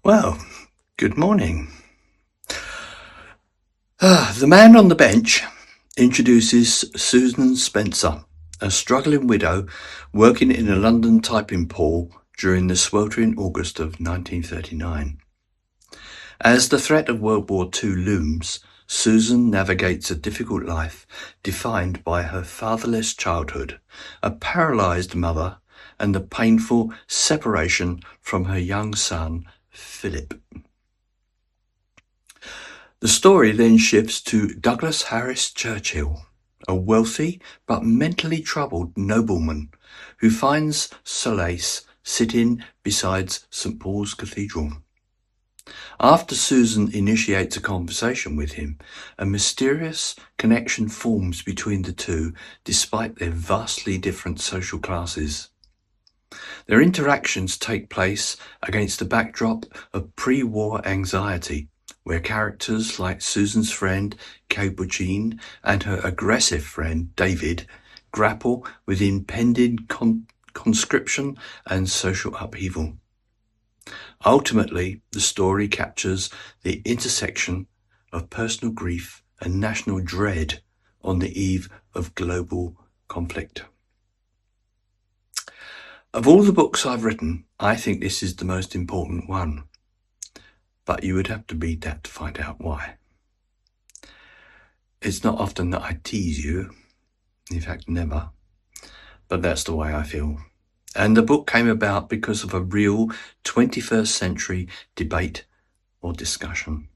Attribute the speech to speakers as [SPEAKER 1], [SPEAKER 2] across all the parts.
[SPEAKER 1] Well, good morning. The Man on the Bench introduces Susan Spencer, a struggling widow working in a London typing pool during the sweltering August of 1939. As the threat of World War II looms, Susan navigates a difficult life defined by her fatherless childhood, a paralysed mother, and the painful separation from her young son, Philip. The story then shifts to Douglas Harris-Churchill, a wealthy but mentally troubled nobleman who finds solace sitting beside St. Paul's Cathedral. After Susan initiates a conversation with him, a mysterious connection forms between the two despite their vastly different social classes. Their interactions take place against a backdrop of pre-war anxiety, where characters like Susan's friend Capucine and her aggressive friend David grapple with impending conscription and social upheaval. Ultimately, the story captures the intersection of personal grief and national dread on the eve of global conflict. Of all the books I've written, I think this is the most important one. But you would have to read that to find out why. It's not often that I tease you, in fact never, but that's the way I feel. And the book came about because of a real 21st century debate or discussion.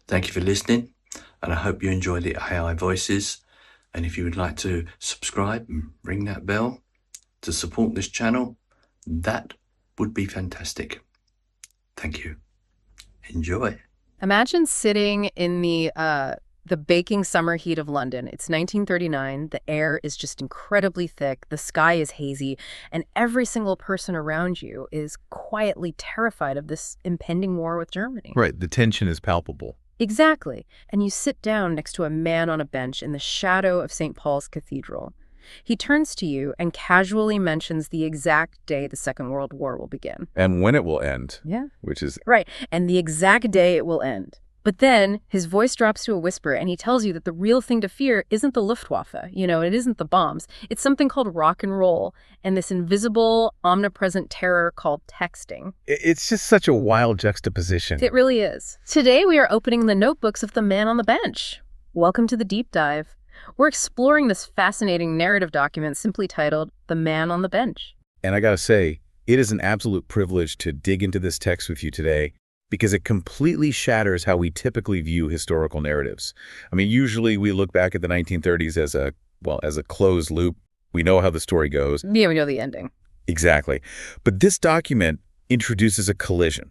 [SPEAKER 1] Thank you for listening, and I hope you enjoy the AI voices. And if you would like to subscribe and ring that bell to support this channel, that would be fantastic. Thank you. Enjoy.
[SPEAKER 2] Imagine sitting in the baking summer heat of London. It's 1939. The air is just incredibly thick. The sky is hazy, and every single person around you is quietly terrified of this impending war with Germany.
[SPEAKER 3] Right. The tension is palpable.
[SPEAKER 2] Exactly. And you sit down next to a man on a bench in the shadow of St. Paul's Cathedral. He turns to you and casually mentions the exact day the Second World War will begin.
[SPEAKER 3] And when it will end.
[SPEAKER 2] Yeah.
[SPEAKER 3] Which is...
[SPEAKER 2] Right. And the exact day it will end. But then his voice drops to a whisper and he tells you that the real thing to fear isn't the Luftwaffe. It isn't the bombs. It's something called rock and roll and this invisible, omnipresent terror called texting.
[SPEAKER 3] It's just such a wild juxtaposition.
[SPEAKER 2] It really is. Today we are opening the notebooks of the Man on the Bench. Welcome to the deep dive. We're exploring this fascinating narrative document simply titled The Man on the Bench.
[SPEAKER 3] And I gotta say, it is an absolute privilege to dig into this text with you today because it completely shatters how we typically view historical narratives. I mean, usually we look back at the 1930s as a closed loop. We know how the story goes.
[SPEAKER 2] Yeah, we know the ending.
[SPEAKER 3] Exactly. But this document introduces a collision.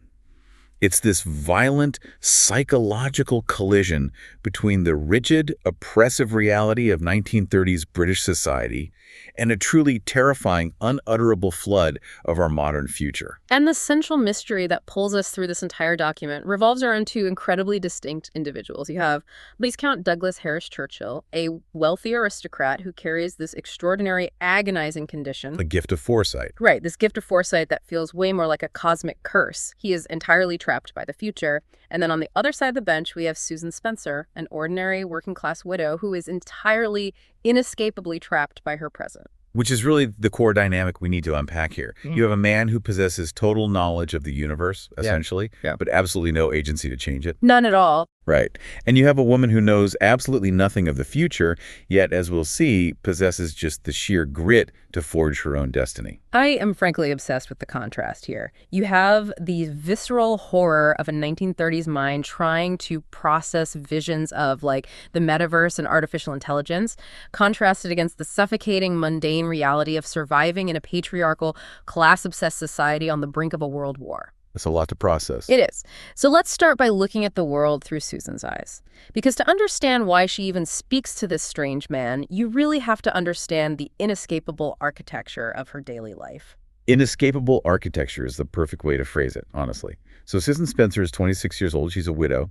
[SPEAKER 3] It's this violent, psychological collision between the rigid, oppressive reality of 1930s British society and a truly terrifying, unutterable flood of our modern future.
[SPEAKER 2] And the central mystery that pulls us through this entire document revolves around two incredibly distinct individuals. You have Viscount Douglas Harris-Churchill, a wealthy aristocrat who carries this extraordinary, agonizing condition.
[SPEAKER 3] The gift of foresight.
[SPEAKER 2] Right, this gift of foresight that feels way more like a cosmic curse. He is entirely trapped by the future. And then on the other side of the bench, we have Susan Spencer, an ordinary working-class widow who is entirely, inescapably trapped by her present.
[SPEAKER 3] Which is really the core dynamic we need to unpack here. You have a man who possesses total knowledge of the universe, essentially, but absolutely no agency to change it.
[SPEAKER 2] None at all.
[SPEAKER 3] Right. And you have a woman who knows absolutely nothing of the future, yet, as we'll see, possesses just the sheer grit to forge her own destiny.
[SPEAKER 2] I am frankly obsessed with the contrast here. You have the visceral horror of a 1930s mind trying to process visions of, like, the metaverse and artificial intelligence, contrasted against the suffocating, mundane reality of surviving in a patriarchal, class-obsessed society on the brink of a world war.
[SPEAKER 3] It's a lot to process.
[SPEAKER 2] It is. So let's start by looking at the world through Susan's eyes. Because to understand why she even speaks to this strange man, you really have to understand the inescapable architecture of her daily life.
[SPEAKER 3] Inescapable architecture is the perfect way to phrase it, honestly. So Susan Spencer is 26 years old. She's a widow.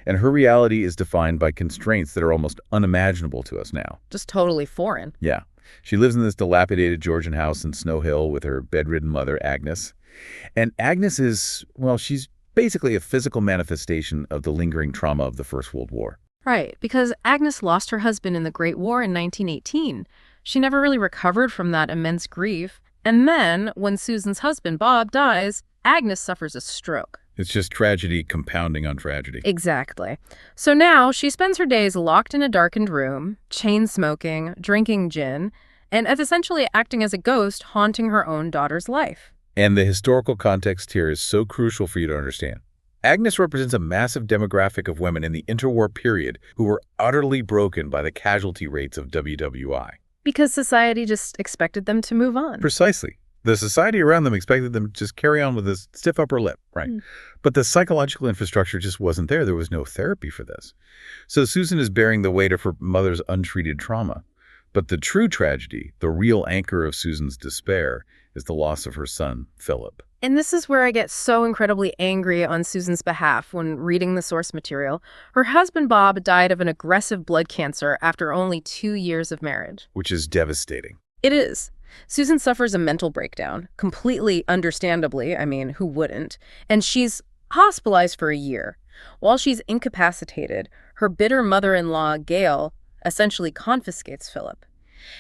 [SPEAKER 3] And her reality is defined by constraints that are almost unimaginable to us now.
[SPEAKER 2] Just totally foreign.
[SPEAKER 3] Yeah. She lives in this dilapidated Georgian house in Snow Hill with her bedridden mother, Agnes. And Agnes is, well, she's basically a physical manifestation of the lingering trauma of the First World War.
[SPEAKER 2] Right, because Agnes lost her husband in the Great War in 1918. She never really recovered from that immense grief. And then, when Susan's husband, Bob, dies, Agnes suffers a stroke.
[SPEAKER 3] It's just tragedy compounding on tragedy.
[SPEAKER 2] Exactly. So now she spends her days locked in a darkened room, chain smoking, drinking gin, and essentially acting as a ghost haunting her own daughter's life.
[SPEAKER 3] And the historical context here is so crucial for you to understand. Agnes represents a massive demographic of women in the interwar period who were utterly broken by the casualty rates of WWI.
[SPEAKER 2] Because society just expected them to move on.
[SPEAKER 3] Precisely. The society around them expected them to just carry on with this stiff upper lip, right? But the psychological infrastructure just wasn't there. There was no therapy for this. So Susan is bearing the weight of her mother's untreated trauma. But the true tragedy, the real anchor of Susan's despair, is the loss of her son, Philip.
[SPEAKER 2] And this is where I get so incredibly angry on Susan's behalf when reading the source material. Her husband, Bob, died of an aggressive blood cancer after only 2 years of marriage.
[SPEAKER 3] Which is devastating.
[SPEAKER 2] It is. Susan suffers a mental breakdown, completely understandably. I mean, who wouldn't? And she's hospitalized for a year. While she's incapacitated, her bitter mother-in-law, Gail, essentially confiscates Philip.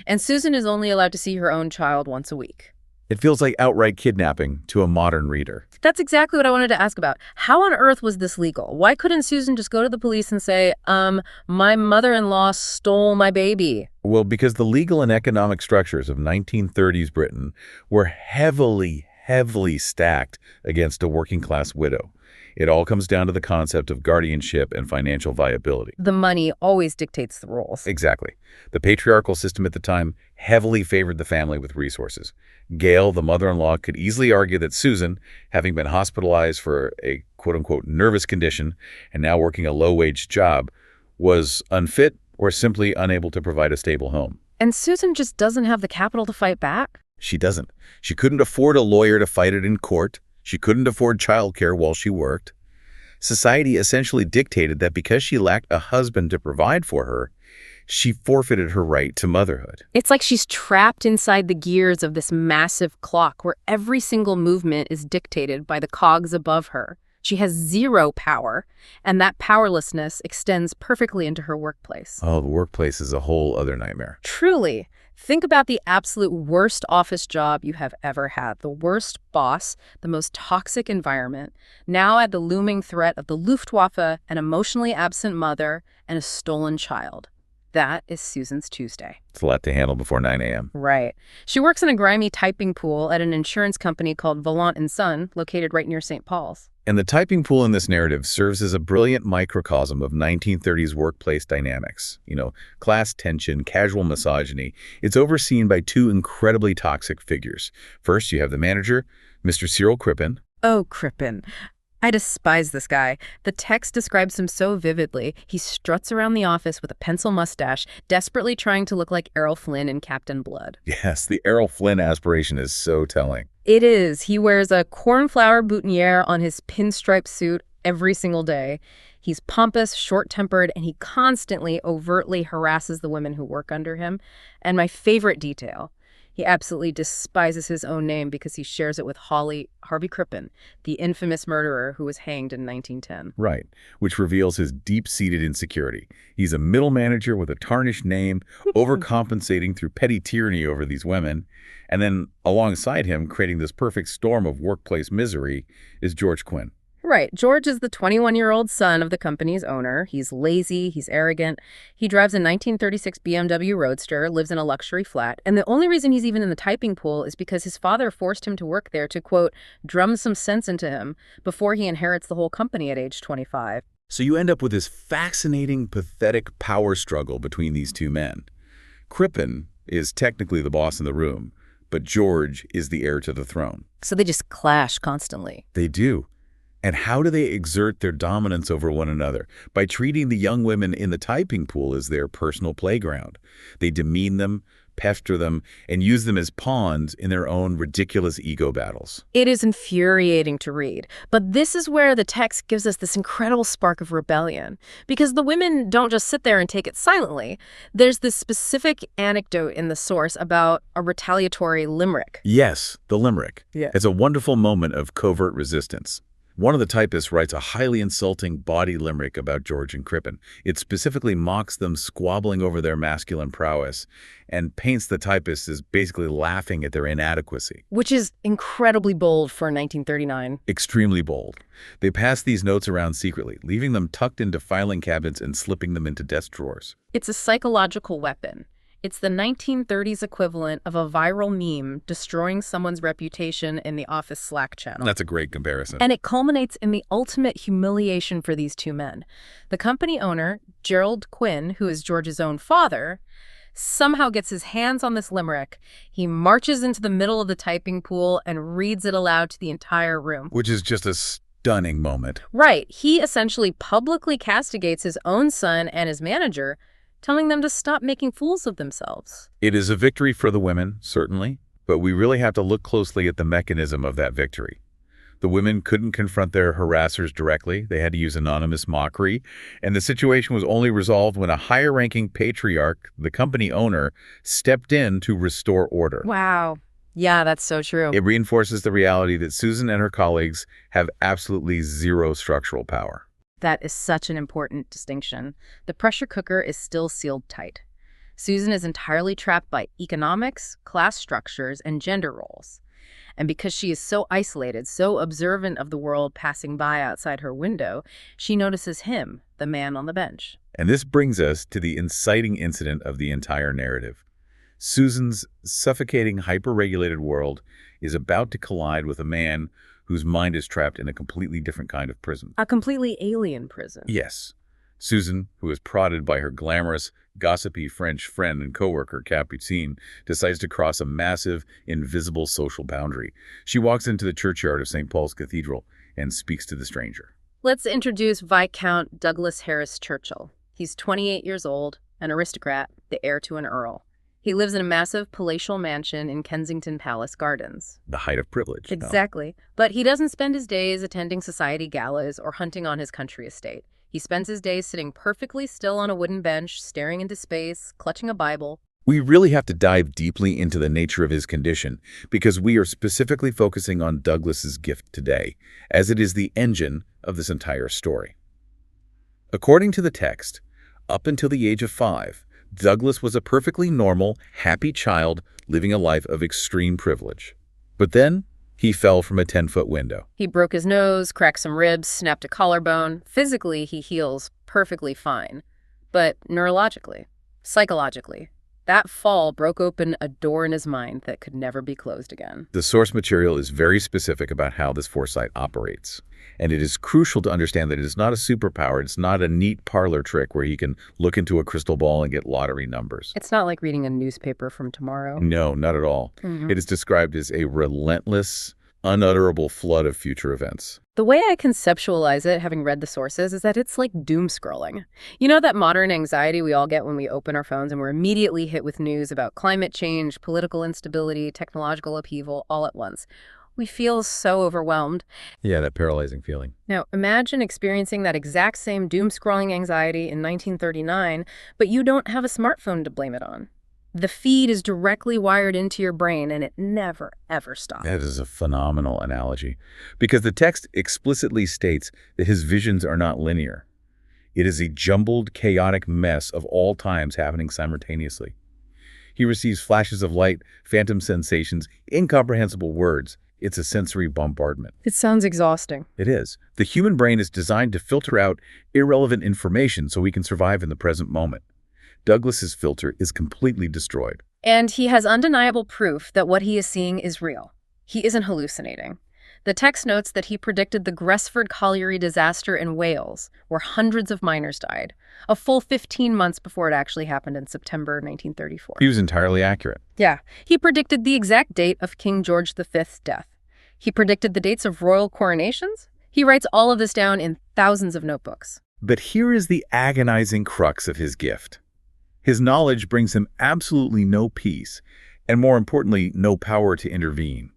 [SPEAKER 2] And Susan is only allowed to see her own child once a week.
[SPEAKER 3] It feels like outright kidnapping to a modern reader.
[SPEAKER 2] That's exactly what I wanted to ask about. How on earth was this legal? Why couldn't Susan just go to the police and say, my mother-in-law stole my baby?
[SPEAKER 3] Well, because the legal and economic structures of 1930s Britain were heavily stacked against a working-class widow. It all comes down to the concept of guardianship and financial viability.
[SPEAKER 2] The money always dictates the rules.
[SPEAKER 3] Exactly. The patriarchal system at the time heavily favored the family with resources. Gail, the mother-in-law, could easily argue that Susan, having been hospitalized for a quote-unquote nervous condition and now working a low-wage job, was unfit or simply unable to provide a stable home.
[SPEAKER 2] And Susan just doesn't have the capital to fight back?
[SPEAKER 3] She doesn't. She couldn't afford a lawyer to fight it in court. She couldn't afford childcare while she worked. Society essentially dictated that because she lacked a husband to provide for her, she forfeited her right to motherhood.
[SPEAKER 2] It's like she's trapped inside the gears of this massive clock where every single movement is dictated by the cogs above her. She has zero power, and that powerlessness extends perfectly into her workplace.
[SPEAKER 3] Oh, the workplace is a whole other nightmare.
[SPEAKER 2] Truly. Think about the absolute worst office job you have ever had. The worst boss, the most toxic environment. Now add the looming threat of the Luftwaffe, an emotionally absent mother, and a stolen child. That is Susan's Tuesday.
[SPEAKER 3] It's a lot to handle before 9 a.m.
[SPEAKER 2] Right. She works in a grimy typing pool at an insurance company called Vaillant & Son, located right near St. Paul's.
[SPEAKER 3] And the typing pool in this narrative serves as a brilliant microcosm of 1930s workplace dynamics. You know, class tension, casual misogyny. It's overseen by two incredibly toxic figures. First, you have the manager, Mr. Cyril Crippen.
[SPEAKER 2] Oh, Crippen. I despise this guy. The text describes him so vividly. He struts around the office with a pencil mustache, desperately trying to look like Errol Flynn in Captain Blood.
[SPEAKER 3] Yes, the Errol Flynn aspiration is so telling.
[SPEAKER 2] It is. He wears a cornflower boutonniere on his pinstripe suit every single day. He's pompous, short-tempered, and he constantly, overtly harasses the women who work under him. And my favorite detail, he absolutely despises his own name because he shares it with Harvey Crippen, the infamous murderer who was hanged in 1910.
[SPEAKER 3] Right, which reveals his deep-seated insecurity. He's a middle manager with a tarnished name, overcompensating through petty tyranny over these women. And then alongside him, creating this perfect storm of workplace misery, is George Quinn.
[SPEAKER 2] Right. George is the 21-year-old son of the company's owner. He's lazy. He's arrogant. He drives a 1936 BMW Roadster, lives in a luxury flat. And the only reason he's even in the typing pool is because his father forced him to work there to, quote, drum some sense into him before he inherits the whole company at age 25.
[SPEAKER 3] So you end up with this fascinating, pathetic power struggle between these two men. Crippen is technically the boss in the room, but George is the heir to the throne.
[SPEAKER 2] So they just clash constantly.
[SPEAKER 3] They do. And how do they exert their dominance over one another? By treating the young women in the typing pool as their personal playground. They demean them, pester them, and use them as pawns in their own ridiculous ego battles.
[SPEAKER 2] It is infuriating to read, but this is where the text gives us this incredible spark of rebellion, because the women don't just sit there and take it silently. There's this specific anecdote in the source about a retaliatory limerick.
[SPEAKER 3] Yes, the limerick.
[SPEAKER 2] Yeah.
[SPEAKER 3] It's a wonderful moment of covert resistance. One of the typists writes a highly insulting bawdy limerick about George and Crippen. It specifically mocks them squabbling over their masculine prowess and paints the typist as basically laughing at their inadequacy.
[SPEAKER 2] Which is incredibly bold for 1939.
[SPEAKER 3] Extremely bold. They pass these notes around secretly, leaving them tucked into filing cabinets and slipping them into desk drawers.
[SPEAKER 2] It's a psychological weapon. It's the 1930s equivalent of a viral meme destroying someone's reputation in the office Slack channel.
[SPEAKER 3] That's a great comparison.
[SPEAKER 2] And it culminates in the ultimate humiliation for these two men. The company owner, Gerald Quinn, who is George's own father, somehow gets his hands on this limerick. He marches into the middle of the typing pool and reads it aloud to the entire room.
[SPEAKER 3] Which is just a stunning moment.
[SPEAKER 2] Right. He essentially publicly castigates his own son and his manager, telling them to stop making fools of themselves.
[SPEAKER 3] It is a victory for the women, certainly, but we really have to look closely at the mechanism of that victory. The women couldn't confront their harassers directly. They had to use anonymous mockery, and the situation was only resolved when a higher-ranking patriarch, the company owner, stepped in to restore order.
[SPEAKER 2] Wow. Yeah, that's so true.
[SPEAKER 3] It reinforces the reality that Susan and her colleagues have absolutely zero structural power.
[SPEAKER 2] That is such an important distinction. The pressure cooker is still sealed tight. Susan is entirely trapped by economics, class structures, and gender roles. And because she is so isolated, so observant of the world passing by outside her window, she notices him, the man on the bench.
[SPEAKER 3] And this brings us to the inciting incident of the entire narrative. Susan's suffocating, hyper-regulated world is about to collide with a man whose mind is trapped in a completely different kind of prison.
[SPEAKER 2] A completely alien prison.
[SPEAKER 3] Yes. Susan, who is prodded by her glamorous, gossipy French friend and coworker, Capucine, decides to cross a massive, invisible social boundary. She walks into the churchyard of St. Paul's Cathedral and speaks to the stranger.
[SPEAKER 2] Let's introduce Viscount Douglas Harris-Churchill. He's 28 years old, an aristocrat, the heir to an earl. He lives in a massive palatial mansion in Kensington Palace Gardens.
[SPEAKER 3] The height of privilege.
[SPEAKER 2] Exactly. But he doesn't spend his days attending society galas or hunting on his country estate. He spends his days sitting perfectly still on a wooden bench, staring into space, clutching a Bible.
[SPEAKER 3] We really have to dive deeply into the nature of his condition because we are specifically focusing on Douglas's gift today, as it is the engine of this entire story. According to the text, up until the age of 5, Douglas was a perfectly normal, happy child living a life of extreme privilege. But then he fell from a 10-foot window.
[SPEAKER 2] He broke his nose, cracked some ribs, snapped a collarbone. Physically, he heals perfectly fine. But neurologically, psychologically, that fall broke open a door in his mind that could never be closed again.
[SPEAKER 3] The source material is very specific about how this foresight operates. And it is crucial to understand that it is not a superpower. It's not a neat parlor trick where he can look into a crystal ball and get lottery numbers.
[SPEAKER 2] It's not like reading a newspaper from tomorrow.
[SPEAKER 3] No, not at all. It is described as a relentless, unutterable flood of future events.
[SPEAKER 2] The way I conceptualize it, having read the sources, is that it's like doom scrolling. You know that modern anxiety we all get when we open our phones and we're immediately hit with news about climate change, political instability, technological upheaval all at once. We feel so overwhelmed.
[SPEAKER 3] Yeah, that paralyzing feeling.
[SPEAKER 2] Now, imagine experiencing that exact same doom-scrolling anxiety in 1939, but you don't have a smartphone to blame it on. The feed is directly wired into your brain, and it never, ever stops.
[SPEAKER 3] That is a phenomenal analogy, because the text explicitly states that his visions are not linear. It is a jumbled, chaotic mess of all times happening simultaneously. He receives flashes of light, phantom sensations, incomprehensible words. It's a sensory bombardment.
[SPEAKER 2] It sounds exhausting.
[SPEAKER 3] It is. The human brain is designed to filter out irrelevant information so we can survive in the present moment. Douglas's filter is completely destroyed.
[SPEAKER 2] And he has undeniable proof that what he is seeing is real. He isn't hallucinating. The text notes that he predicted the Gresford colliery disaster in Wales, where hundreds of miners died, a full 15 months before it actually happened in September 1934.
[SPEAKER 3] He was entirely accurate.
[SPEAKER 2] Yeah. He predicted the exact date of King George V's death. He predicted the dates of royal coronations. He writes all of this down in thousands of notebooks.
[SPEAKER 3] But here is the agonizing crux of his gift. His knowledge brings him absolutely no peace, and more importantly, no power to intervene.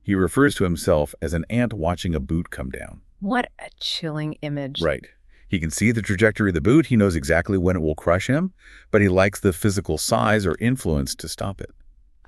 [SPEAKER 3] He refers to himself as an ant watching a boot come down.
[SPEAKER 2] What a chilling image.
[SPEAKER 3] Right. He can see the trajectory of the boot, he knows exactly when it will crush him, but he lacks the physical size or influence to stop it.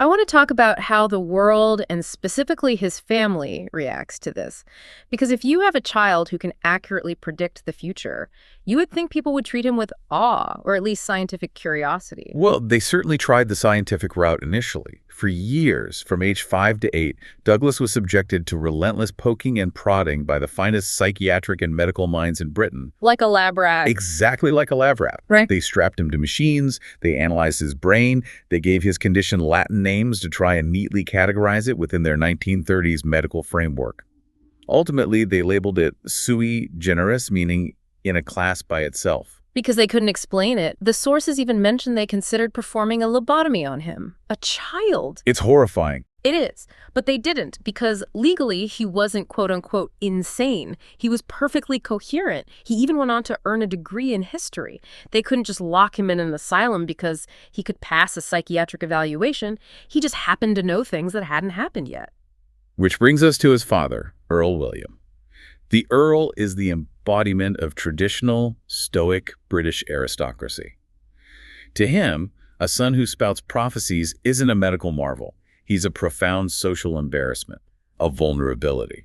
[SPEAKER 2] I want to talk about how the world, and specifically his family, reacts to this. Because if you have a child who can accurately predict the future, you would think people would treat him with awe, or at least scientific curiosity.
[SPEAKER 3] Well, they certainly tried the scientific route initially. For years, from age 5 to 8, Douglas was subjected to relentless poking and prodding by the finest psychiatric and medical minds in Britain.
[SPEAKER 2] Like a lab rat.
[SPEAKER 3] Exactly like a lab rat.
[SPEAKER 2] Right.
[SPEAKER 3] They strapped him to machines, they analyzed his brain, they gave his condition Latin names to try and neatly categorize it within their 1930s medical framework. Ultimately, they labeled it sui generis, meaning in a class by itself.
[SPEAKER 2] Because they couldn't explain it, the sources even mentioned they considered performing a lobotomy on him. A child.
[SPEAKER 3] It's horrifying.
[SPEAKER 2] It is. But they didn't, because legally he wasn't quote-unquote insane. He was perfectly coherent. He even went on to earn a degree in history. They couldn't just lock him in an asylum because he could pass a psychiatric evaluation. He just happened to know things that hadn't happened yet.
[SPEAKER 3] Which brings us to his father, Earl William. The Earl is the embodiment of traditional, stoic British aristocracy. To him, a son who spouts prophecies isn't a medical marvel. He's a profound social embarrassment, a vulnerability.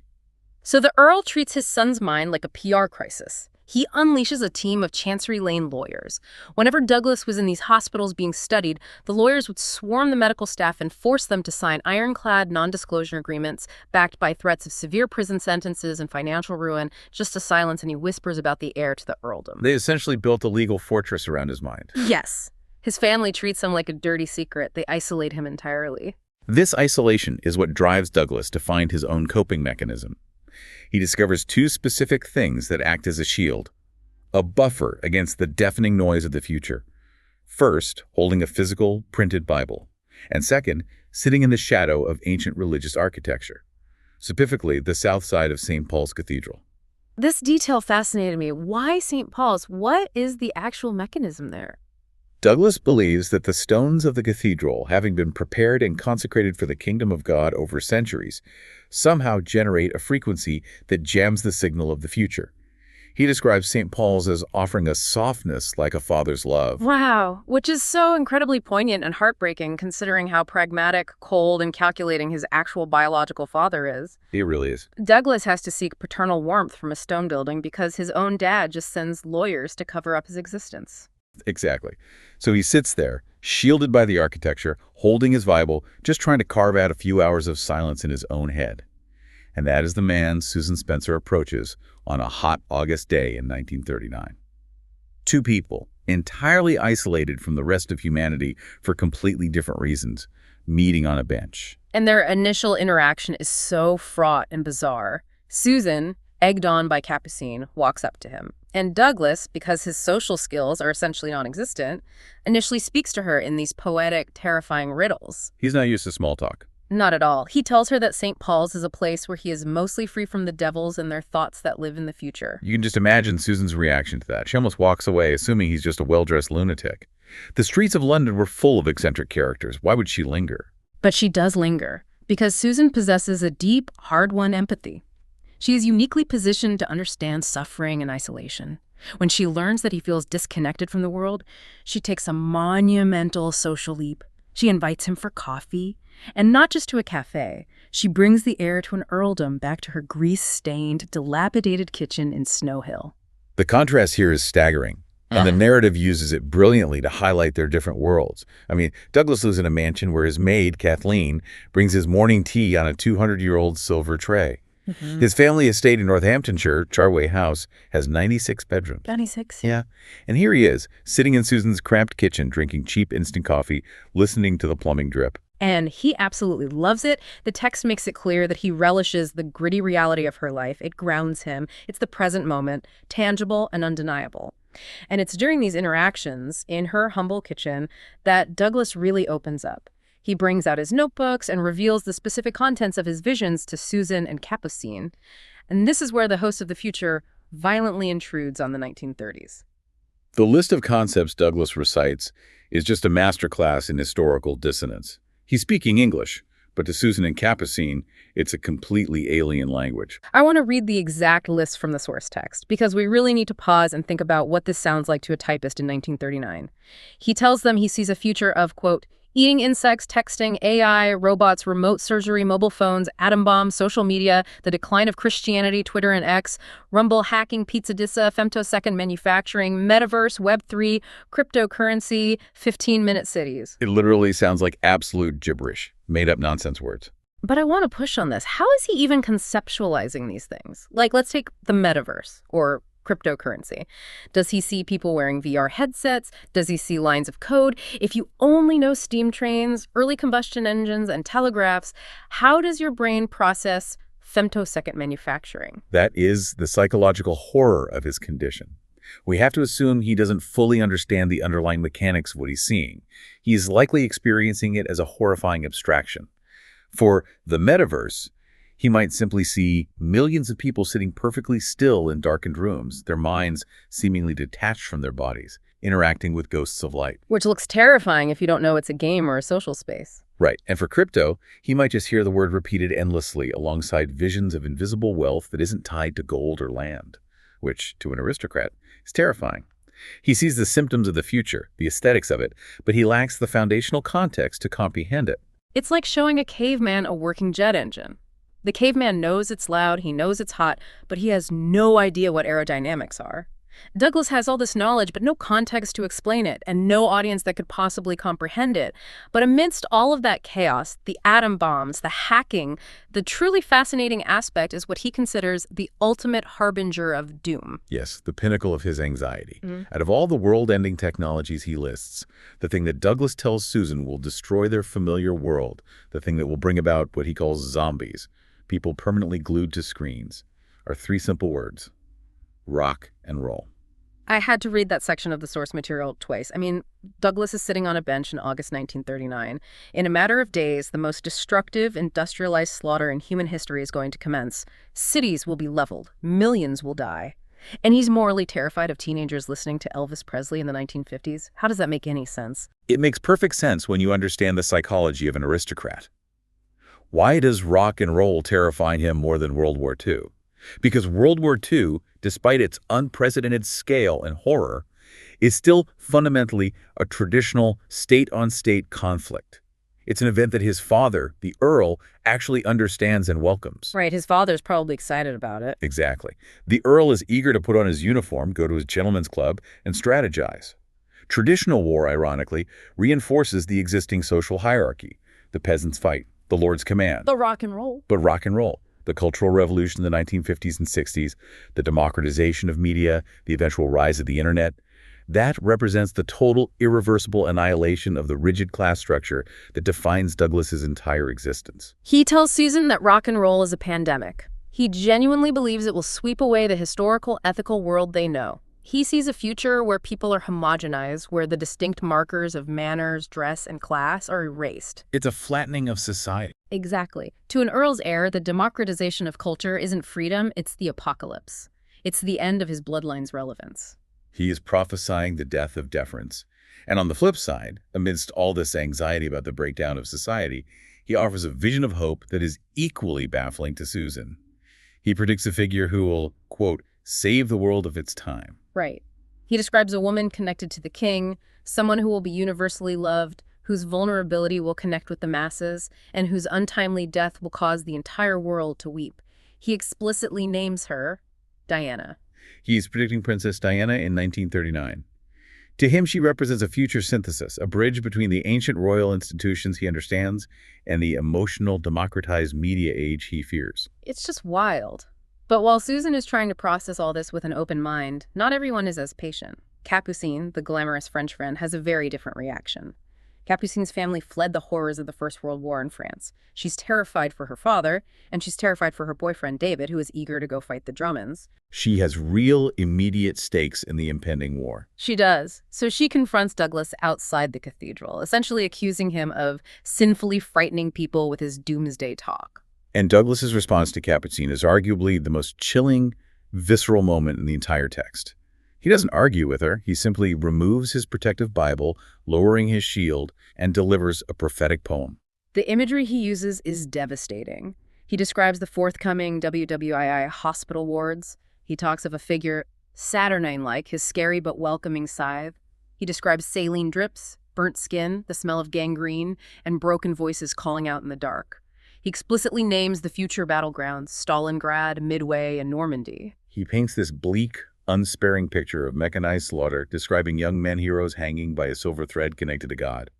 [SPEAKER 2] So the Earl treats his son's mind like a PR crisis. He unleashes a team of Chancery Lane lawyers. Whenever Douglas was in these hospitals being studied, the lawyers would swarm the medical staff and force them to sign ironclad non-disclosure agreements backed by threats of severe prison sentences and financial ruin just to silence any whispers about the heir to the earldom.
[SPEAKER 3] They essentially built a legal fortress around his mind.
[SPEAKER 2] Yes. His family treats him like a dirty secret. They isolate him entirely.
[SPEAKER 3] This isolation is what drives Douglas to find his own coping mechanism. He discovers two specific things that act as a shield, a buffer against the deafening noise of the future. First, holding a physical, printed Bible, and second, sitting in the shadow of ancient religious architecture, specifically the south side of St. Paul's Cathedral.
[SPEAKER 2] This detail fascinated me. Why St. Paul's? What is the actual mechanism there?
[SPEAKER 3] Douglas believes that the stones of the cathedral, having been prepared and consecrated for the kingdom of God over centuries, somehow generate a frequency that jams the signal of the future. He describes St. Paul's as offering a softness like a father's love.
[SPEAKER 2] Wow, which is so incredibly poignant and heartbreaking considering how pragmatic, cold, and calculating his actual biological father is.
[SPEAKER 3] It really is.
[SPEAKER 2] Douglas has to seek paternal warmth from a stone building because his own dad just sends lawyers to cover up his existence.
[SPEAKER 3] Exactly. So he sits there, shielded by the architecture, holding his Bible, just trying to carve out a few hours of silence in his own head. And that is the man Susan Spencer approaches on a hot August day in 1939. Two people, entirely isolated from the rest of humanity for completely different reasons, meeting on a bench.
[SPEAKER 2] And their initial interaction is so fraught and bizarre. Susan, egged on by Capucine, walks up to him. And Douglas, because his social skills are essentially non-existent, initially speaks to her in these poetic, terrifying riddles.
[SPEAKER 3] He's not used to small talk.
[SPEAKER 2] Not at all. He tells her that St. Paul's is a place where he is mostly free from the devils and their thoughts that live in the future.
[SPEAKER 3] You can just imagine Susan's reaction to that. She almost walks away, assuming he's just a well-dressed lunatic. The streets of London were full of eccentric characters. Why would she linger?
[SPEAKER 2] But she does linger, because Susan possesses a deep, hard-won empathy. She is uniquely positioned to understand suffering and isolation. When she learns that he feels disconnected from the world, she takes a monumental social leap. She invites him for coffee, and not just to a cafe. She brings the heir to an earldom back to her grease-stained, dilapidated kitchen in Snow Hill.
[SPEAKER 3] The contrast here is staggering, and the narrative uses it brilliantly to highlight their different worlds. I mean, Douglas lives in a mansion where his maid, Kathleen, brings his morning tea on a 200-year-old silver tray. His family estate in Northamptonshire, Charway House, has 96 bedrooms.
[SPEAKER 2] 96?
[SPEAKER 3] Yeah. And here he is, sitting in Susan's cramped kitchen, drinking cheap instant coffee, listening to the plumbing drip.
[SPEAKER 2] And he absolutely loves it. The text makes it clear that he relishes the gritty reality of her life. It grounds him. It's the present moment, tangible and undeniable. And it's during these interactions in her humble kitchen that Douglas really opens up. He brings out his notebooks and reveals the specific contents of his visions to Susan and Capucine. And this is where the host of the future violently intrudes on the 1930s.
[SPEAKER 3] The list of concepts Douglas recites is just a masterclass in historical dissonance. He's speaking English, but to Susan and Capucine, it's a completely alien language.
[SPEAKER 2] I want to read the exact list from the source text, because we really need to pause and think about what this sounds like to a typist in 1939. He tells them he sees a future of, quote, eating insects, texting, AI, robots, remote surgery, mobile phones, atom bombs, social media, the decline of Christianity, Twitter and X, Rumble, hacking, pizzadissa, femtosecond manufacturing, metaverse, Web3, cryptocurrency, 15-minute cities.
[SPEAKER 3] It literally sounds like absolute gibberish, made-up nonsense words.
[SPEAKER 2] But I want to push on this. How is he even conceptualizing these things? Like, let's take the metaverse or cryptocurrency. Does he see people wearing VR headsets? Does he see lines of code? If you only know steam trains, early combustion engines, and telegraphs, how does your brain process femtosecond manufacturing?
[SPEAKER 3] That is the psychological horror of his condition. We have to assume he doesn't fully understand the underlying mechanics of what he's seeing. He is likely experiencing it as a horrifying abstraction. For the metaverse, he might simply see millions of people sitting perfectly still in darkened rooms, their minds seemingly detached from their bodies, interacting with ghosts of light.
[SPEAKER 2] Which looks terrifying if you don't know it's a game or a social space.
[SPEAKER 3] Right. And for crypto, he might just hear the word repeated endlessly alongside visions of invisible wealth that isn't tied to gold or land, which, to an aristocrat, is terrifying. He sees the symptoms of the future, the aesthetics of it, but he lacks the foundational context to comprehend it.
[SPEAKER 2] It's like showing a caveman a working jet engine. The caveman knows it's loud, he knows it's hot, but he has no idea what aerodynamics are. Douglas has all this knowledge, but no context to explain it, and no audience that could possibly comprehend it. But amidst all of that chaos, the atom bombs, the hacking, the truly fascinating aspect is what he considers the ultimate harbinger of doom.
[SPEAKER 3] Yes, the pinnacle of his anxiety. Out of all the world-ending technologies he lists, the thing that Douglas tells Susan will destroy their familiar world, the thing that will bring about what he calls zombies, people permanently glued to screens, are three simple words: rock and roll.
[SPEAKER 2] I had to read that section of the source material twice. I mean, Douglas is sitting on a bench in August 1939. In a matter of days, the most destructive, industrialized slaughter in human history is going to commence. Cities will be leveled. Millions will die. And he's morally terrified of teenagers listening to Elvis Presley in the 1950s. How does that make any sense?
[SPEAKER 3] It makes perfect sense when you understand the psychology of an aristocrat. Why does rock and roll terrify him more than World War II? Because World War II, despite its unprecedented scale and horror, is still fundamentally a traditional state-on-state conflict. It's an event that his father, the Earl, actually understands and welcomes.
[SPEAKER 2] Right, his father's probably excited about it.
[SPEAKER 3] Exactly. The Earl is eager to put on his uniform, go to his gentleman's club, and strategize. Traditional war, ironically, reinforces the existing social hierarchy. The peasants fight, the lords command.
[SPEAKER 2] The rock and roll.
[SPEAKER 3] But rock and roll. The Cultural Revolution in the 1950s and 60s, the democratization of media, the eventual rise of the internet, that represents the total irreversible annihilation of the rigid class structure that defines Douglas's entire existence.
[SPEAKER 2] He tells Susan that rock and roll is a pandemic. He genuinely believes it will sweep away the historical, ethical world they know. He sees a future where people are homogenized, where the distinct markers of manners, dress, and class are erased.
[SPEAKER 3] It's a flattening of society.
[SPEAKER 2] Exactly. To an Earl's heir, the democratization of culture isn't freedom, it's the apocalypse. It's the end of his bloodline's relevance.
[SPEAKER 3] He is prophesying the death of deference. And on the flip side, amidst all this anxiety about the breakdown of society, he offers a vision of hope that is equally baffling to Susan. He predicts a figure who will, quote, save the world of its time.
[SPEAKER 2] Right. He describes a woman connected to the king, someone who will be universally loved, whose vulnerability will connect with the masses, and whose untimely death will cause the entire world to weep. He explicitly names her Diana.
[SPEAKER 3] He's predicting Princess Diana in 1939. To him, she represents a future synthesis, a bridge between the ancient royal institutions he understands and the emotional, democratized media age he fears.
[SPEAKER 2] It's just wild. But while Susan is trying to process all this with an open mind, not everyone is as patient. Capucine, the glamorous French friend, has a very different reaction. Capucine's family fled the horrors of the First World War in France. She's terrified for her father, and she's terrified for her boyfriend David, who is eager to go fight the Drummonds.
[SPEAKER 3] She has real, immediate stakes in the impending war.
[SPEAKER 2] She does. So she confronts Douglas outside the cathedral, essentially accusing him of sinfully frightening people with his doomsday talk.
[SPEAKER 3] And Douglas's response to Capucine is arguably the most chilling, visceral moment in the entire text. He doesn't argue with her. He simply removes his protective Bible, lowering his shield, and delivers a prophetic poem.
[SPEAKER 2] The imagery he uses is devastating. He describes the forthcoming WWII hospital wards. He talks of a figure Saturnine-like, his scary but welcoming scythe. He describes saline drips, burnt skin, the smell of gangrene, and broken voices calling out in the dark. He explicitly names the future battlegrounds, Stalingrad, Midway, and Normandy.
[SPEAKER 3] He paints this bleak, unsparing picture of mechanized slaughter, describing young men heroes hanging by a silver thread connected to God.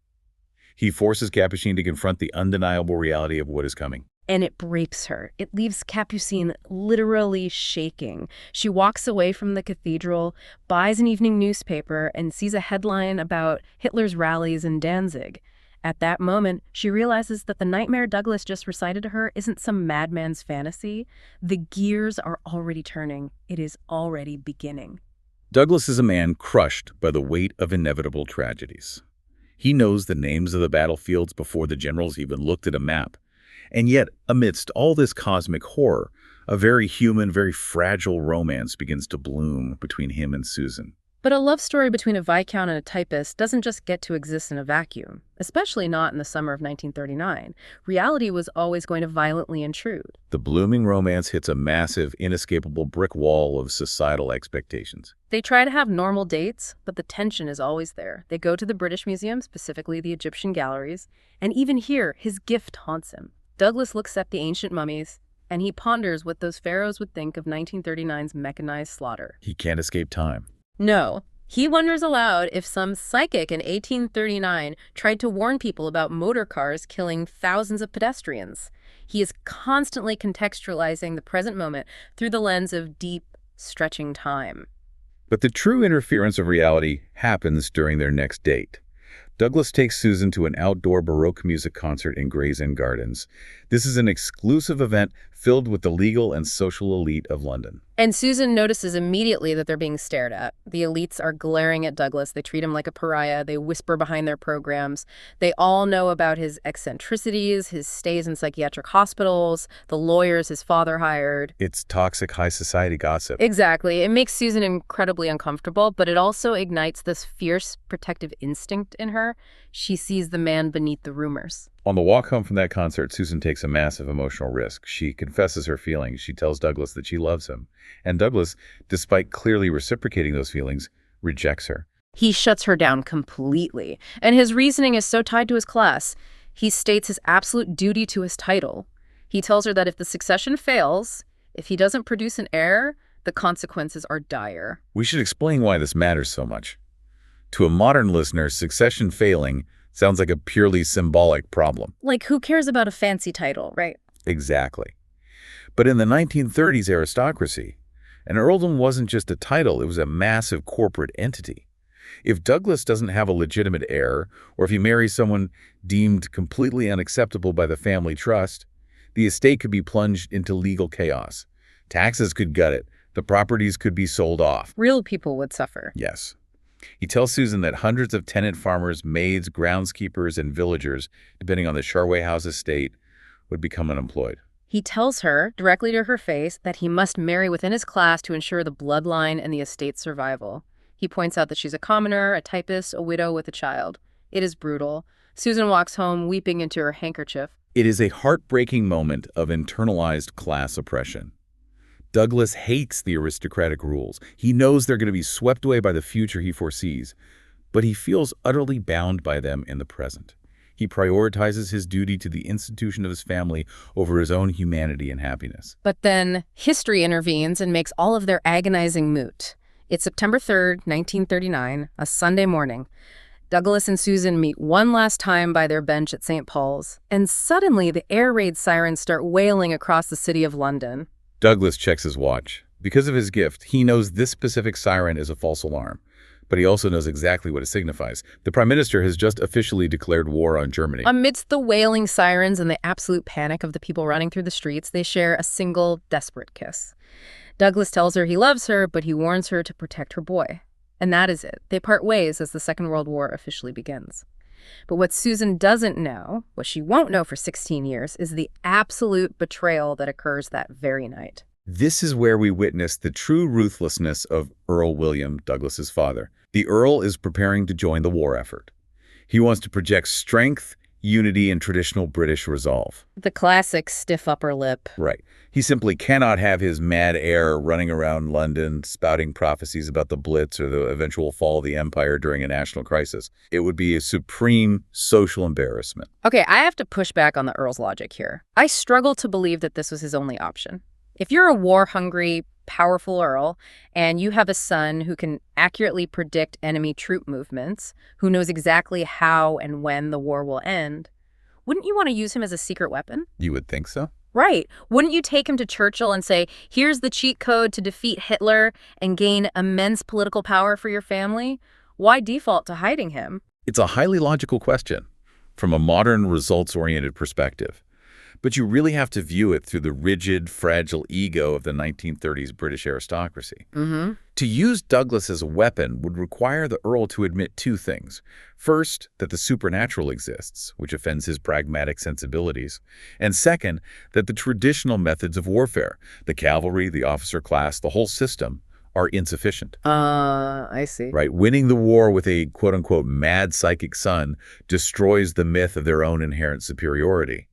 [SPEAKER 3] He forces Capucine to confront the undeniable reality of what is coming.
[SPEAKER 2] And it breaks her. It leaves Capucine literally shaking. She walks away from the cathedral, buys an evening newspaper, and sees a headline about Hitler's rallies in Danzig. At that moment, she realizes that the nightmare Douglas just recited to her isn't some madman's fantasy. The gears are already turning. It is already beginning.
[SPEAKER 3] Douglas is a man crushed by the weight of inevitable tragedies. He knows the names of the battlefields before the generals even looked at a map. And yet, amidst all this cosmic horror, a very human, very fragile romance begins to bloom between him and Susan.
[SPEAKER 2] But a love story between a viscount and a typist doesn't just get to exist in a vacuum, especially not in the summer of 1939. Reality was always going to violently intrude.
[SPEAKER 3] The blooming romance hits a massive, inescapable brick wall of societal expectations.
[SPEAKER 2] They try to have normal dates, but the tension is always there. They go to the British Museum, specifically the Egyptian galleries, and even here, his gift haunts him. Douglas looks at the ancient mummies, and he ponders what those pharaohs would think of 1939's mechanized slaughter.
[SPEAKER 3] He can't escape time.
[SPEAKER 2] No. He wonders aloud if some psychic in 1839 tried to warn people about motor cars killing thousands of pedestrians. He is constantly contextualizing the present moment through the lens of deep, stretching time.
[SPEAKER 3] But the true interference of reality happens during their next date. Douglas takes Susan to an outdoor Baroque music concert in Gray's Inn Gardens. This is an exclusive event filled with the legal and social elite of London.
[SPEAKER 2] And Susan notices immediately that they're being stared at. The elites are glaring at Douglas. They treat him like a pariah. They whisper behind their programs. They all know about his eccentricities, his stays in psychiatric hospitals, the lawyers his father hired.
[SPEAKER 3] It's toxic high society gossip.
[SPEAKER 2] Exactly. It makes Susan incredibly uncomfortable, but it also ignites this fierce protective instinct in her. She sees the man beneath the rumors.
[SPEAKER 3] On the walk home from that concert, Susan takes a massive emotional risk. She confesses her feelings. She tells Douglas that she loves him. And Douglas, despite clearly reciprocating those feelings, rejects her.
[SPEAKER 2] He shuts her down completely. And his reasoning is so tied to his class. He states his absolute duty to his title. He tells her that if the succession fails, if he doesn't produce an heir, the consequences are dire.
[SPEAKER 3] We should explain why this matters so much. To a modern listener, succession failing sounds like a purely symbolic problem.
[SPEAKER 2] Like, who cares about a fancy title, right?
[SPEAKER 3] Exactly. But in the 1930s aristocracy, an earldom wasn't just a title, it was a massive corporate entity. If Douglas doesn't have a legitimate heir, or if he marries someone deemed completely unacceptable by the family trust, the estate could be plunged into legal chaos. Taxes could gut it. The properties could be sold off.
[SPEAKER 2] Real people would suffer.
[SPEAKER 3] Yes. He tells Susan that hundreds of tenant farmers, maids, groundskeepers, and villagers, depending on the Sharway House estate, would become unemployed.
[SPEAKER 2] He tells her, directly to her face, that he must marry within his class to ensure the bloodline and the estate's survival. He points out that she's a commoner, a typist, a widow with a child. It is brutal. Susan walks home weeping into her handkerchief.
[SPEAKER 3] It is a heartbreaking moment of internalized class oppression. Douglas hates the aristocratic rules. He knows they're going to be swept away by the future he foresees, but he feels utterly bound by them in the present. He prioritizes his duty to the institution of his family over his own humanity and happiness.
[SPEAKER 2] But then history intervenes and makes all of their agonizing moot. It's September 3rd, 1939, a Sunday morning. Douglas and Susan meet one last time by their bench at St. Paul's, and suddenly the air raid sirens start wailing across the city of London.
[SPEAKER 3] Douglas checks his watch. Because of his gift, he knows this specific siren is a false alarm. But he also knows exactly what it signifies. The Prime Minister has just officially declared war on Germany.
[SPEAKER 2] Amidst the wailing sirens and the absolute panic of the people running through the streets, they share a single, desperate kiss. Douglas tells her he loves her, but he warns her to protect her boy. And that is it. They part ways as the Second World War officially begins. But what Susan doesn't know, what she won't know for 16 years, is the absolute betrayal that occurs that very night.
[SPEAKER 3] This is where we witness the true ruthlessness of Earl William, Douglas's father. The Earl is preparing to join the war effort. He wants to project strength, unity, and traditional British resolve.
[SPEAKER 2] The classic stiff upper lip.
[SPEAKER 3] Right. He simply cannot have his mad heir running around London spouting prophecies about the Blitz or the eventual fall of the Empire during a national crisis. It would be a supreme social embarrassment.
[SPEAKER 2] Okay, I have to push back on the Earl's logic here. I struggle to believe that this was his only option. If you're a war-hungry, powerful Earl, and you have a son who can accurately predict enemy troop movements, who knows exactly how and when the war will end, wouldn't you want to use him as a secret weapon?
[SPEAKER 3] You would think so?
[SPEAKER 2] Right. Wouldn't you take him to Churchill and say, here's the cheat code to defeat Hitler and gain immense political power for your family? Why default to hiding him?
[SPEAKER 3] It's a highly logical question from a modern, results-oriented perspective. But you really have to view it through the rigid, fragile ego of the 1930s British aristocracy. To use Douglas as a weapon would require the Earl to admit two things. First, that the supernatural exists, which offends his pragmatic sensibilities. And second, that the traditional methods of warfare, the cavalry, the officer class, the whole system, are insufficient.
[SPEAKER 2] I see.
[SPEAKER 3] Right? Winning the war with a quote-unquote mad psychic son destroys the myth of their own inherent superiority.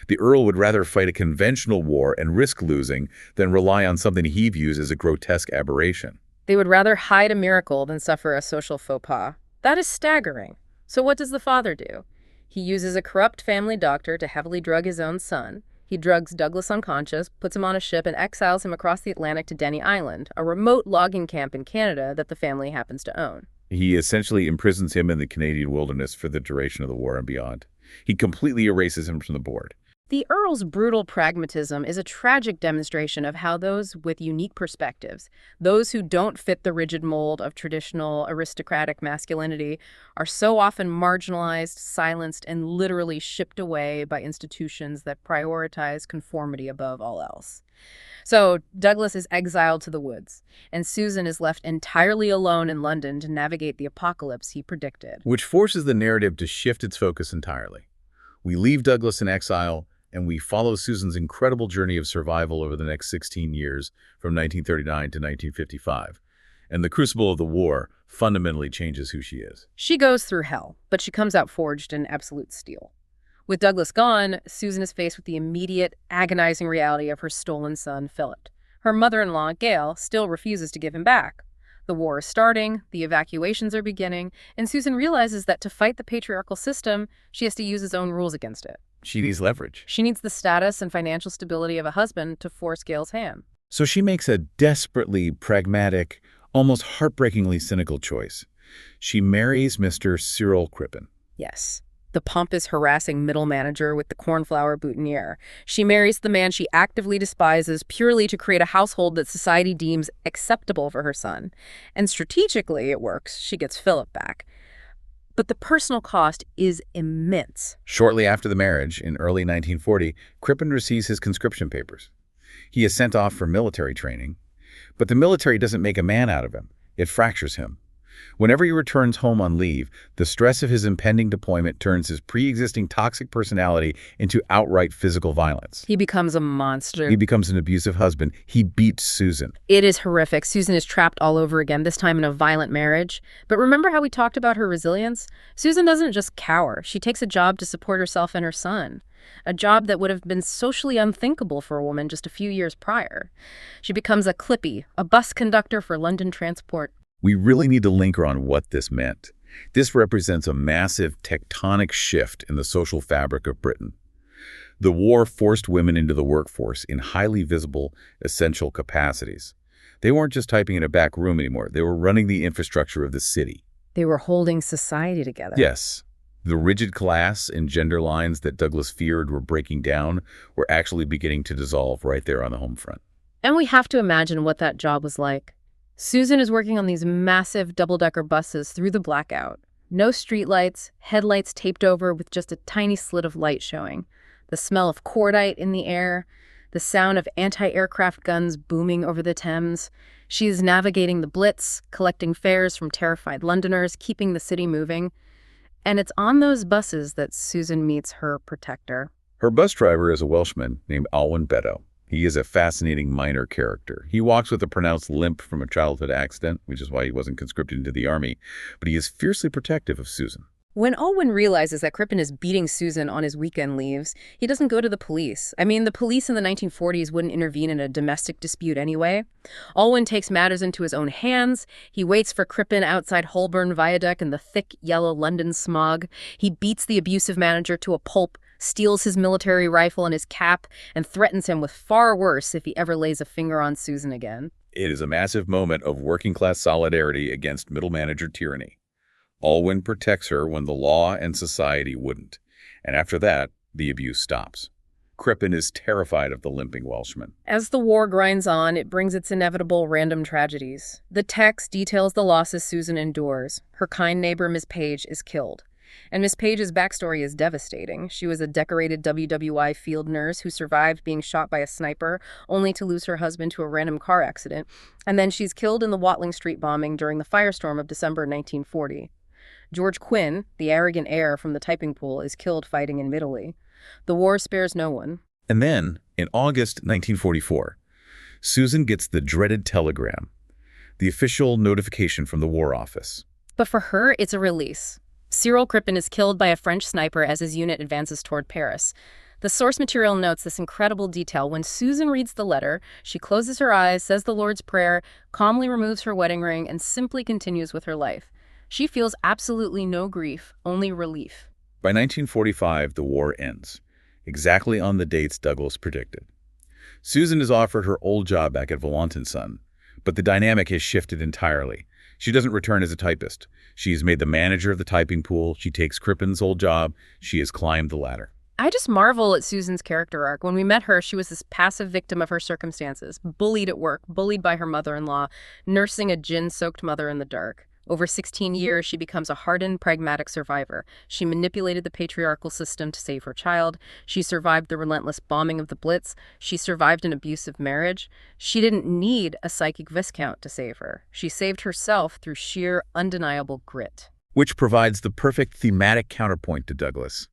[SPEAKER 3] The Earl would rather fight a conventional war and risk losing than rely on something he views as a grotesque aberration.
[SPEAKER 2] They would rather hide a miracle than suffer a social faux pas. That is staggering. So what does the father do? He uses a corrupt family doctor to heavily drug his own son. He drugs Douglas unconscious, puts him on a ship, and exiles him across the Atlantic to Denny Island, a remote logging camp in Canada that the family happens to own.
[SPEAKER 3] He essentially imprisons him in the Canadian wilderness for the duration of the war and beyond. He completely erases him from the board.
[SPEAKER 2] The Earl's brutal pragmatism is a tragic demonstration of how those with unique perspectives, those who don't fit the rigid mold of traditional aristocratic masculinity, are so often marginalized, silenced, and literally shipped away by institutions that prioritize conformity above all else. So Douglas is exiled to the woods, and Susan is left entirely alone in London to navigate the apocalypse he predicted.
[SPEAKER 3] Which forces the narrative to shift its focus entirely. We leave Douglas in exile, and we follow Susan's incredible journey of survival over the next 16 years, from 1939 to 1955. And the crucible of the war fundamentally changes who she is.
[SPEAKER 2] She goes through hell, but she comes out forged in absolute steel. With Douglas gone, Susan is faced with the immediate, agonizing reality of her stolen son, Philip. Her mother-in-law, Gail, still refuses to give him back. The war is starting, the evacuations are beginning, and Susan realizes that to fight the patriarchal system, she has to use his own rules against it.
[SPEAKER 3] She needs leverage.
[SPEAKER 2] She needs the status and financial stability of a husband to force Gail's hand.
[SPEAKER 3] So she makes a desperately pragmatic, almost heartbreakingly cynical choice. She marries Mr. Cyril Crippen.
[SPEAKER 2] Yes, the pompous, harassing middle manager with the cornflower boutonniere. She marries the man she actively despises purely to create a household that society deems acceptable for her son. And strategically, it works. She gets Philip back. But the personal cost is immense.
[SPEAKER 3] Shortly after the marriage, in early 1940, Crippen receives his conscription papers. He is sent off for military training, but the military doesn't make a man out of him. It fractures him. Whenever he returns home on leave, the stress of his impending deployment turns his pre-existing toxic personality into outright physical violence.
[SPEAKER 2] He becomes a monster.
[SPEAKER 3] He becomes an abusive husband. He beats Susan.
[SPEAKER 2] It is horrific. Susan is trapped all over again, this time in a violent marriage. But remember how we talked about her resilience? Susan doesn't just cower. She takes a job to support herself and her son. A job that would have been socially unthinkable for a woman just a few years prior. She becomes a clippy, a bus conductor for London Transport.
[SPEAKER 3] We really need to linger on what this meant. This represents a massive tectonic shift in the social fabric of Britain. The war forced women into the workforce in highly visible, essential capacities. They weren't just typing in a back room anymore. They were running the infrastructure of the city.
[SPEAKER 2] They were holding society together.
[SPEAKER 3] Yes. The rigid class and gender lines that Douglas feared were breaking down were actually beginning to dissolve right there on the home front.
[SPEAKER 2] And we have to imagine what that job was like. Susan is working on these massive double-decker buses through the blackout. No streetlights, headlights taped over with just a tiny slit of light showing. The smell of cordite in the air, the sound of anti-aircraft guns booming over the Thames. She is navigating the Blitz, collecting fares from terrified Londoners, keeping the city moving. And it's on those buses that Susan meets her protector.
[SPEAKER 3] Her bus driver is a Welshman named Alwyn Beddoe. He is a fascinating minor character. He walks with a pronounced limp from a childhood accident, which is why he wasn't conscripted into the army, but he is fiercely protective of Susan.
[SPEAKER 2] When Alwyn realizes that Crippen is beating Susan on his weekend leaves, he doesn't go to the police. I mean, the police in the 1940s wouldn't intervene in a domestic dispute anyway. Alwyn takes matters into his own hands. He waits for Crippen outside Holborn Viaduct in the thick yellow London smog. He beats the abusive manager to a pulp, steals his military rifle and his cap, and threatens him with far worse if he ever lays a finger on Susan again.
[SPEAKER 3] It is a massive moment of working-class solidarity against middle manager tyranny. Alwyn protects her when the law and society wouldn't, and after that, the abuse stops. Crippen is terrified of the limping Welshman.
[SPEAKER 2] As the war grinds on, it brings its inevitable random tragedies. The text details the losses Susan endures. Her kind neighbor, Miss Page, is killed. And Miss Page's backstory is devastating. She was a decorated WWI field nurse who survived being shot by a sniper, only to lose her husband to a random car accident. And then she's killed in the Watling Street bombing during the firestorm of December 1940. George Quinn, the arrogant heir from the typing pool, is killed fighting in Italy. The war spares no one.
[SPEAKER 3] And then, in August 1944, Susan gets the dreaded telegram, the official notification from the War Office.
[SPEAKER 2] But for her, it's a release. Cyril Crippen is killed by a French sniper as his unit advances toward Paris. The source material notes this incredible detail. When Susan reads the letter, she closes her eyes, says the Lord's Prayer, calmly removes her wedding ring, and simply continues with her life. She feels absolutely no grief, only relief.
[SPEAKER 3] By 1945, the war ends, exactly on the dates Douglas predicted. Susan is offered her old job back at Vaillant & Son, but the dynamic has shifted entirely. She doesn't return as a typist. She is made the manager of the typing pool. She takes Crippen's old job. She has climbed the ladder.
[SPEAKER 2] I just marvel at Susan's character arc. When we met her, she was this passive victim of her circumstances, bullied at work, bullied by her mother-in-law, nursing a gin-soaked mother in the dark. Over 16 years, she becomes a hardened, pragmatic survivor. She manipulated the patriarchal system to save her child. She survived the relentless bombing of the Blitz. She survived an abusive marriage. She didn't need a psychic Viscount to save her. She saved herself through sheer, undeniable grit.
[SPEAKER 3] Which provides the perfect thematic counterpoint to Douglas.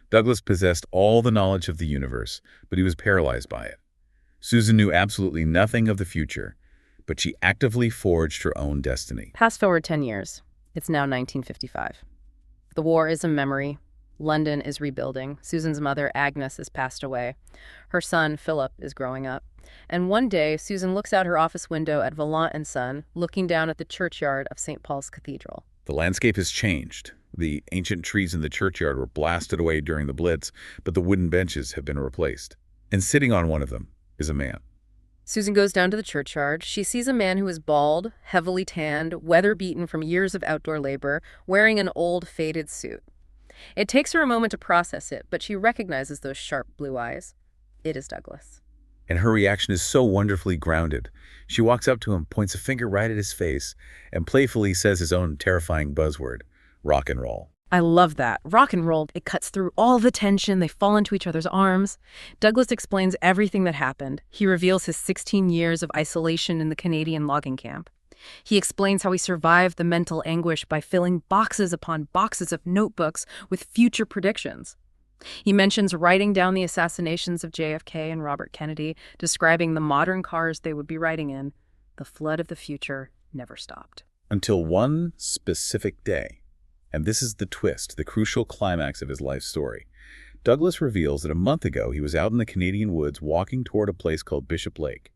[SPEAKER 3] Douglas possessed all the knowledge of the universe, but he was paralyzed by it. Susan knew absolutely nothing of the future, but she actively forged her own destiny.
[SPEAKER 2] Fast forward 10 years. It's now 1955. The war is a memory. London is rebuilding. Susan's mother, Agnes, has passed away. Her son, Philip, is growing up. And one day, Susan looks out her office window at Vaillant & Son, looking down at the churchyard of St. Paul's Cathedral.
[SPEAKER 3] The landscape has changed. The ancient trees in the churchyard were blasted away during the Blitz, but the wooden benches have been replaced. And sitting on one of them is a man.
[SPEAKER 2] Susan goes down to the churchyard. She sees a man who is bald, heavily tanned, weather-beaten from years of outdoor labor, wearing an old, faded suit. It takes her a moment to process it, but she recognizes those sharp blue eyes. It is Douglas.
[SPEAKER 3] And her reaction is so wonderfully grounded. She walks up to him, points a finger right at his face, and playfully says his own terrifying buzzword, rock and roll.
[SPEAKER 2] I love that. Rock and roll, it cuts through all the tension. They fall into each other's arms. Douglas explains everything that happened. He reveals his 16 years of isolation in the Canadian logging camp. He explains how he survived the mental anguish by filling boxes upon boxes of notebooks with future predictions. He mentions writing down the assassinations of JFK and Robert Kennedy, describing the modern cars they would be riding in. The flood of the future never stopped.
[SPEAKER 3] Until one specific day. And this is the twist, the crucial climax of his life story. Douglas reveals that a month ago he was out in the Canadian woods walking toward a place called Bishop Lake.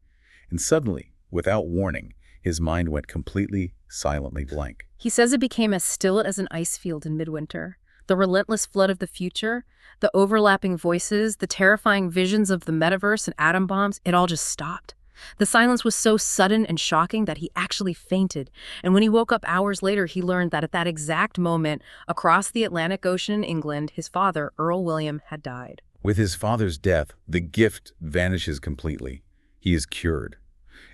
[SPEAKER 3] And suddenly, without warning, his mind went completely, silently blank.
[SPEAKER 2] He says it became as still as an ice field in midwinter. The relentless flood of the future, the overlapping voices, the terrifying visions of the metaverse and atom bombs, it all just stopped. The silence was so sudden and shocking that he actually fainted. And when he woke up hours later, he learned that at that exact moment, across the Atlantic Ocean in England, his father, Earl William, had died.
[SPEAKER 3] With his father's death, the gift vanishes completely. He is cured.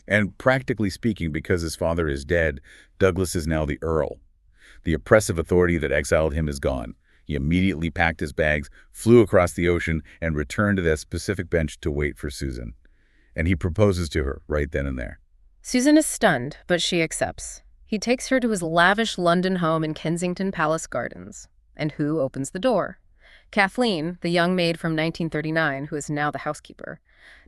[SPEAKER 3] And practically speaking, because his father is dead, Douglas is now the Earl. The oppressive authority that exiled him is gone. He immediately packed his bags, flew across the ocean, and returned to that specific bench to wait for Susan. And he proposes to her right then and there.
[SPEAKER 2] Susan is stunned, but she accepts. He takes her to his lavish London home in Kensington Palace Gardens. And who opens the door? Kathleen, the young maid from 1939, who is now the housekeeper.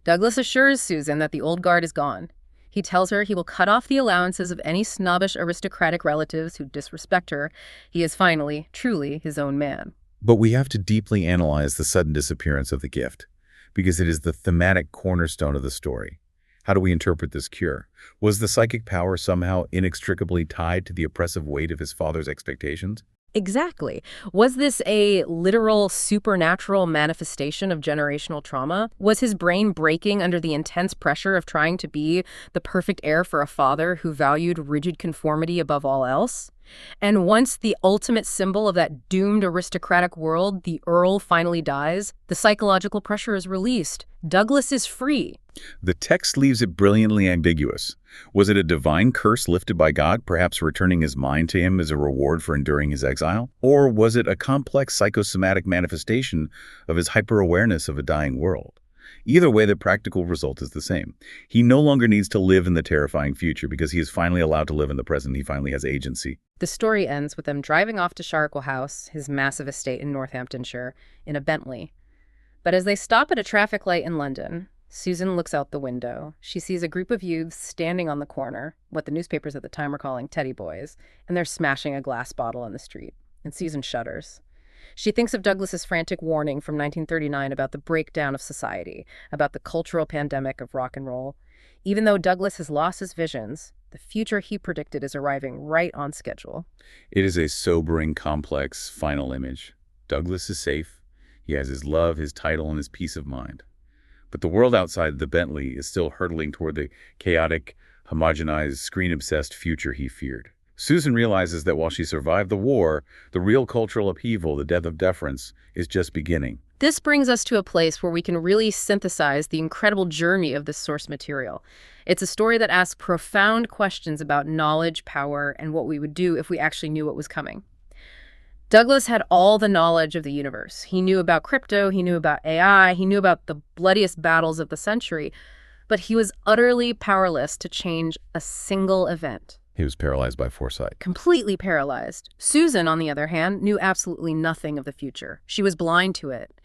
[SPEAKER 2] Douglas assures Susan that the old guard is gone. He tells her he will cut off the allowances of any snobbish aristocratic relatives who disrespect her. He is finally, truly, his own man.
[SPEAKER 3] But we have to deeply analyze the sudden disappearance of the gift, because it is the thematic cornerstone of the story. How do we interpret this cure? Was the psychic power somehow inextricably tied to the oppressive weight of his father's expectations?
[SPEAKER 2] Exactly. Was this a literal supernatural manifestation of generational trauma? Was his brain breaking under the intense pressure of trying to be the perfect heir for a father who valued rigid conformity above all else? And once the ultimate symbol of that doomed aristocratic world, the Earl, finally dies, the psychological pressure is released. Douglas is free.
[SPEAKER 3] The text leaves it brilliantly ambiguous. Was it a divine curse lifted by God, perhaps returning his mind to him as a reward for enduring his exile? Or was it a complex psychosomatic manifestation of his hyper-awareness of a dying world? Either way, the practical result is the same. He no longer needs to live in the terrifying future because he is finally allowed to live in the present. He finally has agency.
[SPEAKER 2] The story ends with them driving off to Sharkwell House, his massive estate in Northamptonshire, in a Bentley. But as they stop at a traffic light in London, Susan looks out the window. She sees a group of youths standing on the corner, what the newspapers at the time were calling teddy boys, and they're smashing a glass bottle in the street. And Susan shudders. She thinks of Douglas's frantic warning from 1939 about the breakdown of society, about the cultural pandemic of rock and roll. Even though Douglas has lost his visions, the future he predicted is arriving right on schedule.
[SPEAKER 3] It is a sobering, complex, final image. Douglas is safe. He has his love, his title, and his peace of mind. But the world outside the Bentley is still hurtling toward the chaotic, homogenized, screen-obsessed future he feared. Susan realizes that while she survived the war, the real cultural upheaval, the death of deference, is just beginning.
[SPEAKER 2] This brings us to a place where we can really synthesize the incredible journey of this source material. It's a story that asks profound questions about knowledge, power, and what we would do if we actually knew what was coming. Douglas had all the knowledge of the universe. He knew about crypto, he knew about AI, he knew about the bloodiest battles of the century, but he was utterly powerless to change a single event.
[SPEAKER 3] He was paralyzed by foresight.
[SPEAKER 2] Completely paralyzed. Susan, on the other hand, knew absolutely nothing of the future. She was blind to it.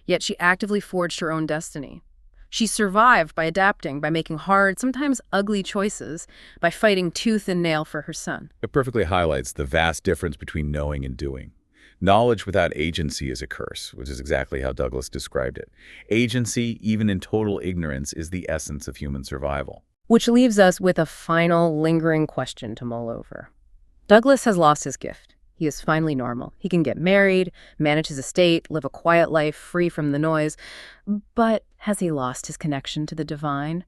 [SPEAKER 2] Yet she actively forged her own destiny. She survived by adapting, by making hard, sometimes ugly choices, by fighting tooth and nail for her son.
[SPEAKER 3] It perfectly highlights the vast difference between knowing and doing. Knowledge without agency is a curse, which is exactly how Douglas described it. Agency, even in total ignorance, is the essence of human survival.
[SPEAKER 2] Which leaves us with a final, lingering question to mull over. Douglas has lost his gift. He is finally normal. He can get married, manage his estate, live a quiet life free from the noise. But has he lost his connection to the divine?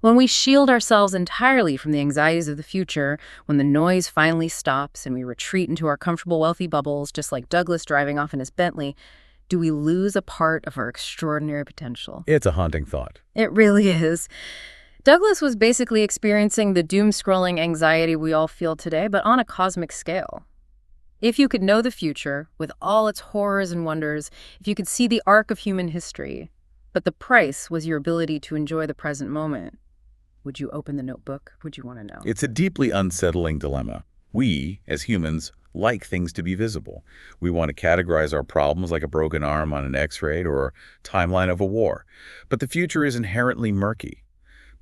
[SPEAKER 2] When we shield ourselves entirely from the anxieties of the future, when the noise finally stops and we retreat into our comfortable, wealthy bubbles, just like Douglas driving off in his Bentley, do we lose a part of our extraordinary potential?
[SPEAKER 3] It's a haunting thought.
[SPEAKER 2] It really is. Douglas was basically experiencing the doom-scrolling anxiety we all feel today, but on a cosmic scale. If you could know the future, with all its horrors and wonders, if you could see the arc of human history, but the price was your ability to enjoy the present moment, would you open the notebook? Would you want to know?
[SPEAKER 3] It's a deeply unsettling dilemma. We, as humans, like things to be visible. We want to categorize our problems like a broken arm on an X-ray or a timeline of a war. But the future is inherently murky.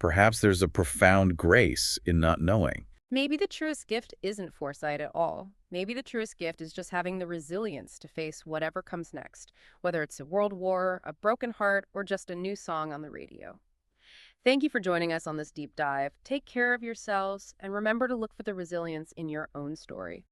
[SPEAKER 3] Perhaps there's a profound grace in not knowing.
[SPEAKER 2] Maybe the truest gift isn't foresight at all. Maybe the truest gift is just having the resilience to face whatever comes next, whether it's a world war, a broken heart, or just a new song on the radio. Thank you for joining us on this deep dive. Take care of yourselves, and remember to look for the resilience in your own story.